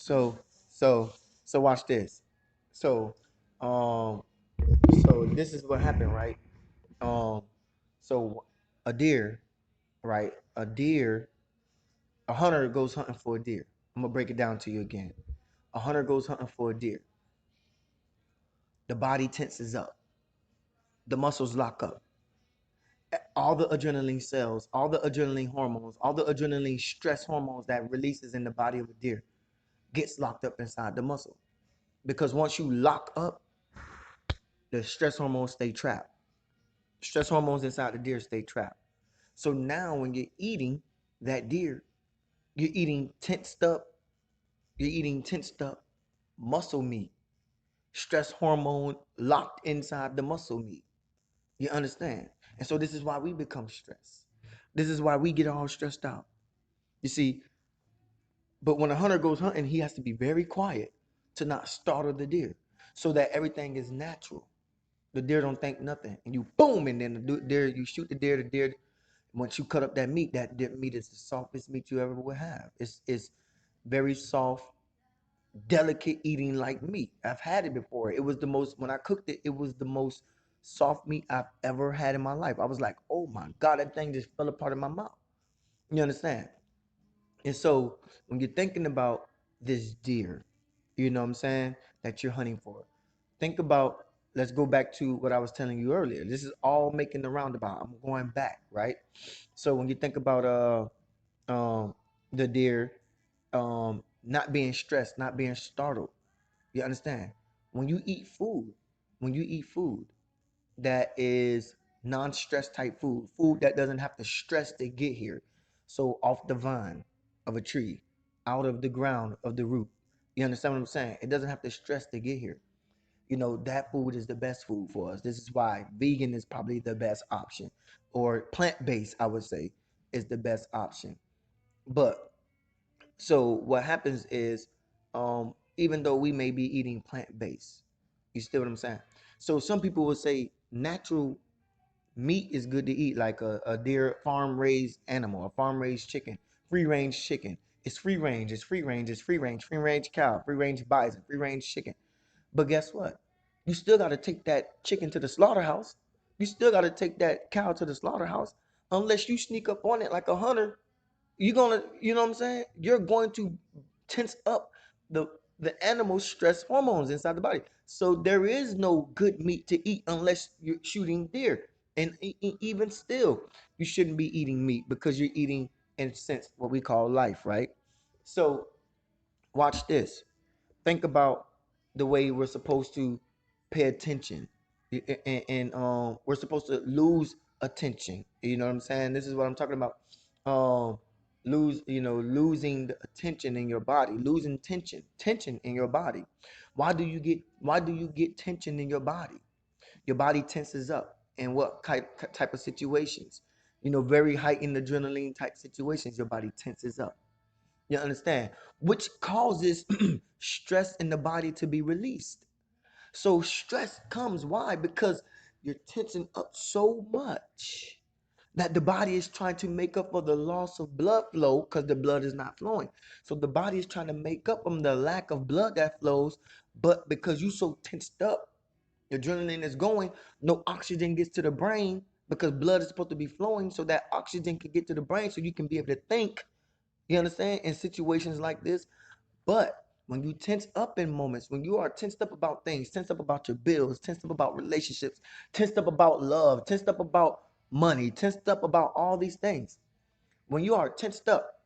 So so so watch this. So um so this is what happened, right? Um so a deer, right? A hunter goes hunting for a deer. I'm gonna break it down to you again. A hunter goes hunting for a deer. The body tenses up, the muscles lock up. All the adrenaline cells, all the adrenaline hormones, all the adrenaline stress hormones that releases in the body of a deer gets locked up inside the muscle. Because once you lock up, the stress hormones stay trapped. Stress hormones inside the deer stay trapped. So now when you're eating that deer, you're eating tensed up muscle meat, stress hormone locked inside the muscle meat. You understand? And so this is why we become stressed. This is why we get all stressed out. You see, but when a hunter goes hunting, he has to be very quiet to not startle the deer so that everything is natural. The deer don't think nothing. And you boom, and then deer, you shoot the deer, once you cut up that meat, meat is the softest meat you ever will have. It's very soft, delicate eating like meat. I've had it before. It was the most when I cooked it, it was the most soft meat I've ever had in my life. I was like, oh my God, that thing just fell apart in my mouth. You understand? And so when you're thinking about this deer, you know what I'm saying, that you're hunting for, think about, let's go back to what I was telling you earlier. This is all making the roundabout. I'm going back, right? So when you think about the deer not being stressed, not being startled, you understand? When you eat food, when you eat food that is non-stress type food, food that doesn't have to stress to get here. So off the vine of a tree, out of the ground of the root. You understand what I'm saying? It doesn't have to stress to get here. You know, that food is the best food for us. This is why vegan is probably the best option, or plant-based, I would say, is the best option. But so what happens is, even though we may be eating plant-based, you see what I'm saying? So some people will say natural meat is good to eat, like a deer farm raised animal, a farm raised chicken, free range chicken. It's free range, it's free range, it's free range cow, free range bison, free range chicken. But guess what? You still got to take that chicken to the slaughterhouse. You still got to take that cow to the slaughterhouse. Unless you sneak up on it like a hunter, you're gonna, you know what I'm saying? You're going to tense up the the animal's stress hormones inside the body. So there is no good meat to eat unless you're shooting deer. And even still, you shouldn't be eating meat because you're eating, in a sense, what we call life, right? So watch this. Think about the way we're supposed to pay attention, and we're supposed to lose attention. You know what I'm saying? This is what I'm talking about. um losing the attention in your body, losing tension in your body. Why do you get tension in your body? Your body tenses up in what type of situations? Very heightened adrenaline type situations, your body tenses up. You understand? Which causes stress in the body to be released. So stress comes, why? Because you're tensing up so much that the body is trying to make up for the loss of blood flow because the blood is not flowing. So the body is trying to make up from the lack of blood that flows, but because you're so tensed up, your adrenaline is going, no oxygen gets to the brain because blood is supposed to be flowing so that oxygen can get to the brain so you can be able to think, you understand, in situations like this. But when you tense up in moments, when you are tensed up about things, tensed up about your bills, tensed up about relationships, tensed up about love, tensed up about money, tensed up about all these things, when you are tensed up,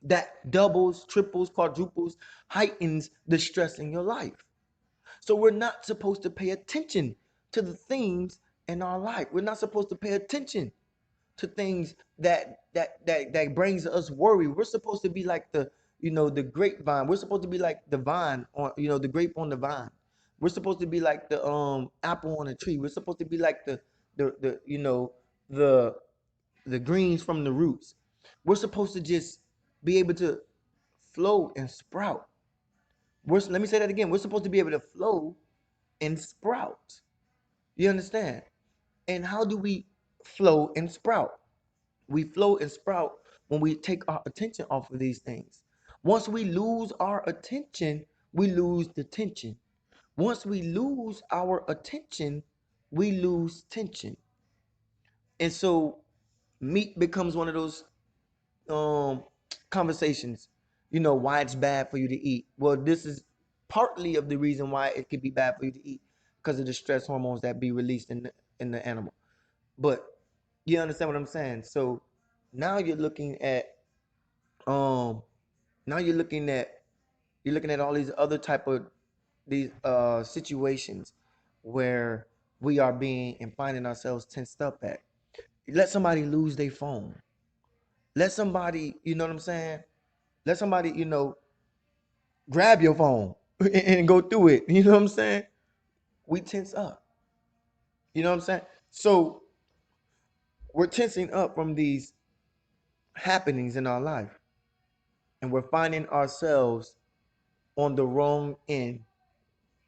that doubles, triples, quadruples, heightens the stress in your life. So we're not supposed to pay attention to the things in our life. We're not supposed to pay attention to things that brings us worry. We're supposed to be like the grapevine. We're supposed to be like the vine on, the grape on the vine. We're supposed to be like the apple on a tree. We're supposed to be like the the greens from the roots. We're supposed to just be able to flow and sprout. Let me say that again. We're supposed to be able to flow and sprout. You understand? And how do we flow and sprout? We flow and sprout when we take our attention off of these things. Once we lose our attention, we lose the tension. Once we lose our attention, we lose tension. And so meat becomes one of those um conversations, why it's bad for you to eat. Well, this is partly of the reason why it could be bad for you to eat, because of the stress hormones that be released in the animal. But you understand what I'm saying? So now you're looking at um now you're looking at all these other type of these situations where we are being and finding ourselves tensed up at. Let somebody lose their phone. Let somebody, you know what I'm saying? Let somebody, grab your phone and go through it. You know what I'm saying? We tense up. You know what I'm saying? So we're tensing up from these happenings in our life, and we're finding ourselves on the wrong end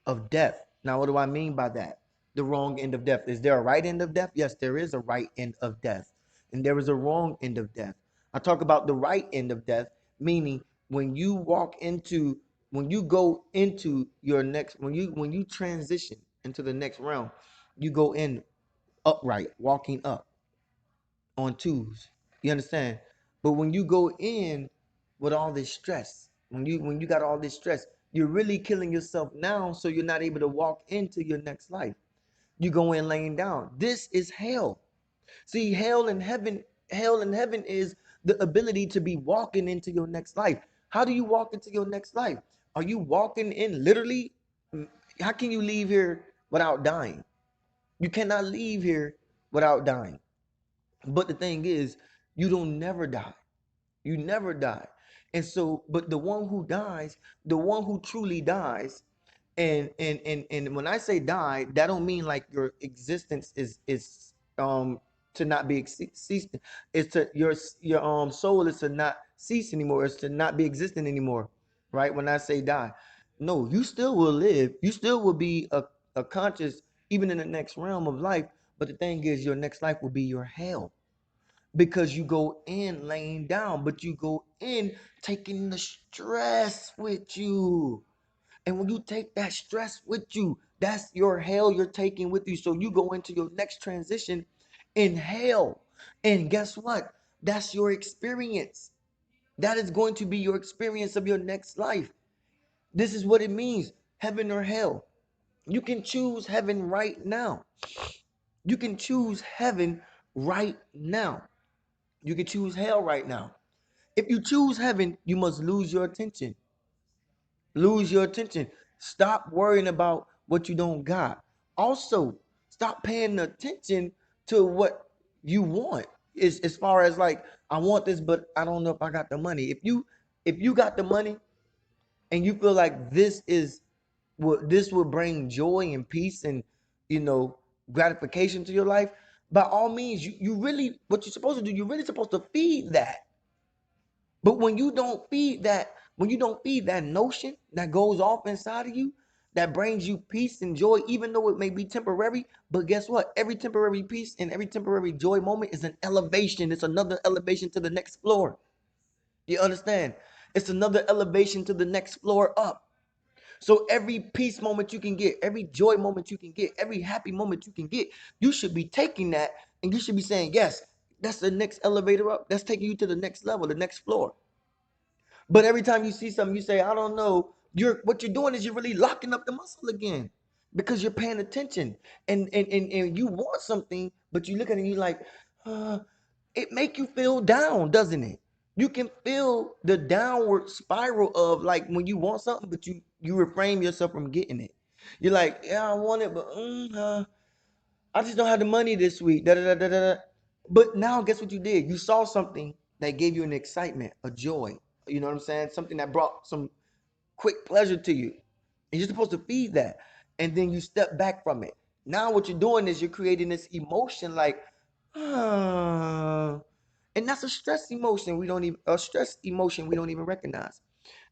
of death. Now, what do I mean by that? The wrong end of death. Is there a right end of death? Yes, there is a right end of death, and there is a wrong end of death. I talk about the right end of death, meaning when you go into your next, when you transition into the next realm, you go in upright, walking up on twos. You understand? But when you go in with all this stress, when you got all this stress, you're really killing yourself now, so you're not able to walk into your next life. You go in laying down. This is hell. See, hell and heaven is the ability to be walking into your next life. How do you walk into your next life? Are you walking in literally? How can you leave here without dying? You cannot leave here without dying. But the thing is, you don't never die. You never die. And so, but the one who dies, the one who truly dies, and when I say die, that don't mean like your existence is to not be ceased. It's to your soul is to not cease anymore. It's to not be existing anymore. Right? When I say die. No, you still will live. You still will be a conscious even in the next realm of life. But the thing is, your next life will be your hell, because you go in laying down, but you go in taking the stress with you. And when you take that stress with you, that's your hell you're taking with you. So you go into your next transition in hell. And guess what? That's your experience. That is going to be your experience of your next life. This is what it means, heaven or hell. You can choose heaven right now. You can choose heaven right now. You can choose hell right now. If you choose heaven, you must lose your attention. Lose your attention. Stop worrying about what you don't got. Also, stop paying attention to what you want. Is as far as like, I want this, but I don't know if I got the money. If you got the money and you feel like this will bring joy and peace and you know gratification to your life, by all means, you really what you're supposed to do, you're really supposed to feed that. But when you don't feed that notion that goes off inside of you, that brings you peace and joy, even though it may be temporary. But guess what? Every temporary peace and every temporary joy moment is an elevation. It's another elevation to the next floor. You understand? It's another elevation to the next floor up. So every peace moment you can get, every joy moment you can get, every happy moment you can get, you should be taking that and you should be saying, yes, that's the next elevator up. That's taking you to the next level, the next floor. But every time you see something, you say, I don't know. What you're doing is you're really locking up the muscle again because you're paying attention. And you want something, but you look at it and you're like, uh, it make you feel down, doesn't it? You can feel the downward spiral of like when you want something, but you refrain yourself from getting it. You're like, yeah, I want it, but I just don't have the money this week. Da, da, da, da, da. But now, guess what you did? You saw something that gave you an excitement, a joy. You know what I'm saying? Something that brought some quick pleasure to you. And you're supposed to feed that. And then you step back from it. Now, what you're doing is you're creating this emotion like, ah. And that's a stress emotion we don't even recognize.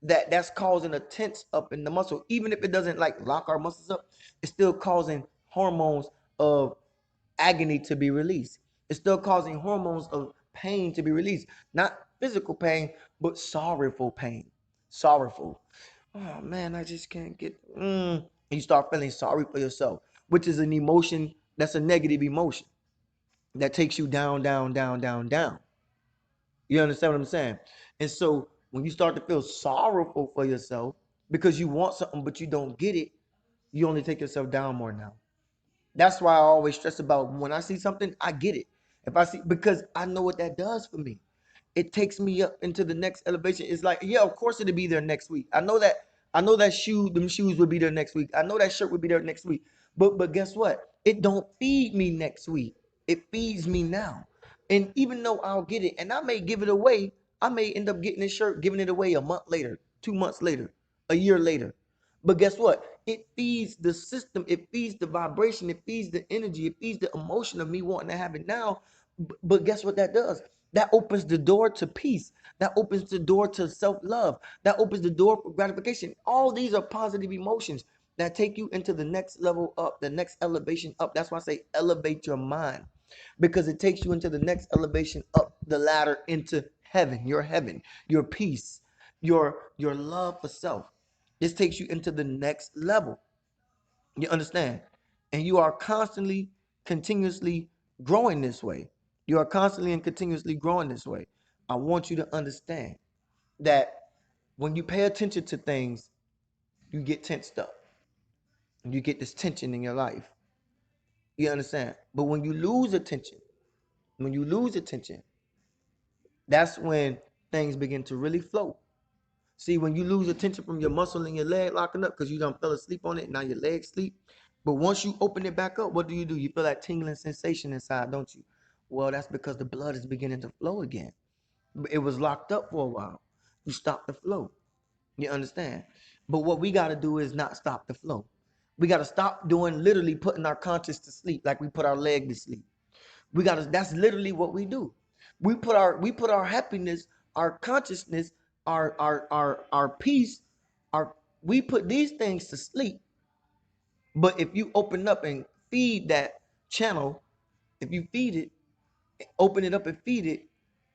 That's causing a tense up in the muscle. Even if it doesn't like lock our muscles up, it's still causing hormones of agony to be released. It's still causing hormones of pain to be released. Not physical pain, but sorrowful pain. sorrowful. Oh man, I just can't get. You start feeling sorry for yourself, which is an emotion that's a negative emotion that takes you down, down, down, down, down. You understand what I'm saying? And so when you start to feel sorrowful for yourself because you want something but you don't get it, you only take yourself down more now. That's why I always stress about when I see something, I get it. If I see, because I know what that does for me. It takes me up into the next elevation. It's like, yeah, of course it'll be there next week. I know that. I know that them shoes will be there next week. I know that shirt will be there next week. But guess what? It don't feed me next week. It feeds me now. And even though I'll get it, and I may give it away, I may end up getting this shirt, giving it away a month later, 2 months later, a year later. But guess what? It feeds the system, it feeds the vibration, it feeds the energy, it feeds the emotion of me wanting to have it now. But guess what that does? That opens the door to peace. That opens the door to self-love. That opens the door for gratification. All these are positive emotions that take you into the next level up, the next elevation up. That's why I say elevate your mind, because it takes you into the next elevation up the ladder into heaven, your peace, your love for self. This takes you into the next level. You understand? And you are constantly, continuously growing this way. You are constantly and continuously growing this way. I want you to understand that when you pay attention to things, you get tensed up. And you get this tension in your life. You understand? But when you lose attention, that's when things begin to really flow. See, when you lose attention from your muscle in your leg locking up because you done fell asleep on it, now your legs sleep. But once you open it back up, what do? You feel that tingling sensation inside, don't you? Well, that's because the blood is beginning to flow again. It was locked up for a while. You stop the flow. You understand? But what we got to do is not stop the flow. We got to stop doing literally putting our conscience to sleep like we put our leg to sleep. We got to, that's literally what we do. We put our happiness, our consciousness, our peace, our we put these things to sleep. But if you open up and feed that channel, if you feed it, open it up and feed it,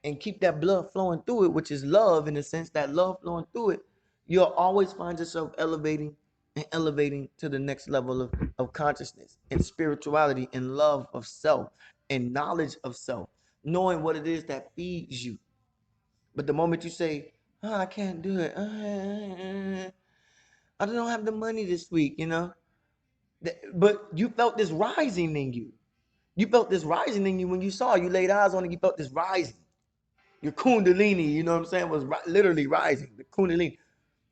and keep that blood flowing through it, which is love in the sense that love flowing through it, you'll always find yourself elevating and elevating to the next level of consciousness and spirituality and love of self and knowledge of self, knowing what it is that feeds you. But the moment you say, oh, I can't do it, I don't have the money this week, but you felt this rising in you. You felt this rising in you when you saw it. You laid eyes on it, you felt this rising. Your kundalini, you know what I'm saying, was literally rising. The kundalini,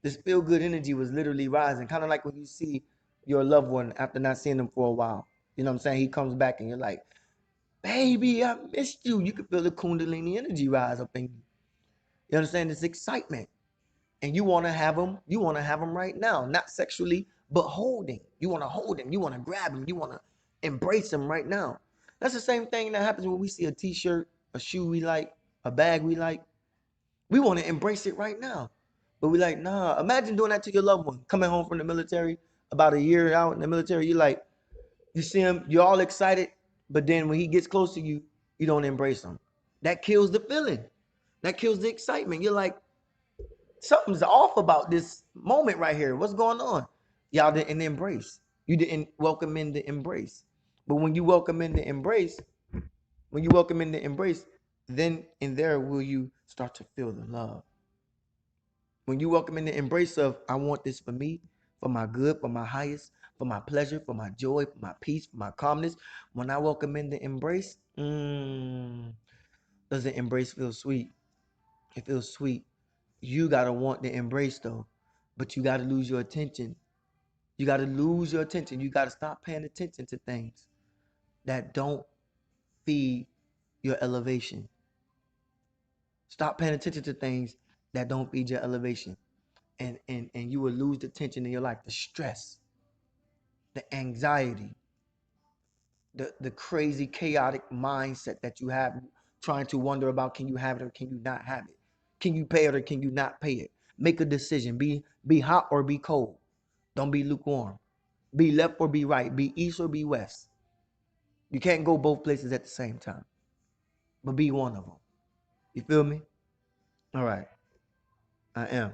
this feel good energy was literally rising. Kind of like when you see your loved one after not seeing them for a while. You know what I'm saying? He comes back and you're like, baby, I missed you. You can feel the kundalini energy rise up in you. You understand? This excitement. And you want to have them, right now, not sexually, but holding. You want to hold him, you want to grab him, you want to embrace him right now. That's the same thing that happens when we see a t-shirt, a shoe we like, a bag we like. We want to embrace it right now. But we like, nah. Imagine doing that to your loved one, coming home from the military, about a year out in the military. You like, you see him, you're all excited, but then when he gets close to you, you don't embrace him. That kills the feeling. That kills the excitement. You're like, something's off about this moment right here. What's going on? Y'all didn't embrace. You didn't welcome in the embrace. But when you welcome in the embrace, then and there will you start to feel the love. When you welcome in the embrace of, I want this for me, for my good, for my highest, for my pleasure, for my joy, for my peace, for my calmness. When I welcome in the embrace, does the embrace feel sweet? It feels sweet. You gotta want the embrace though, but you gotta lose your attention. You gotta lose your attention. You gotta stop paying attention to things that don't feed your elevation. Stop paying attention to things that don't feed your elevation. And you will lose the tension in your life, the stress, the anxiety, the crazy chaotic mindset that you have trying to wonder about, can you have it or can you not have it? Can you pay it or can you not pay it? Make a decision. Be hot or be cold. Don't be lukewarm. Be left or be right. Be east or be west. You can't go both places at the same time, but be one of them. You feel me? All right. I am.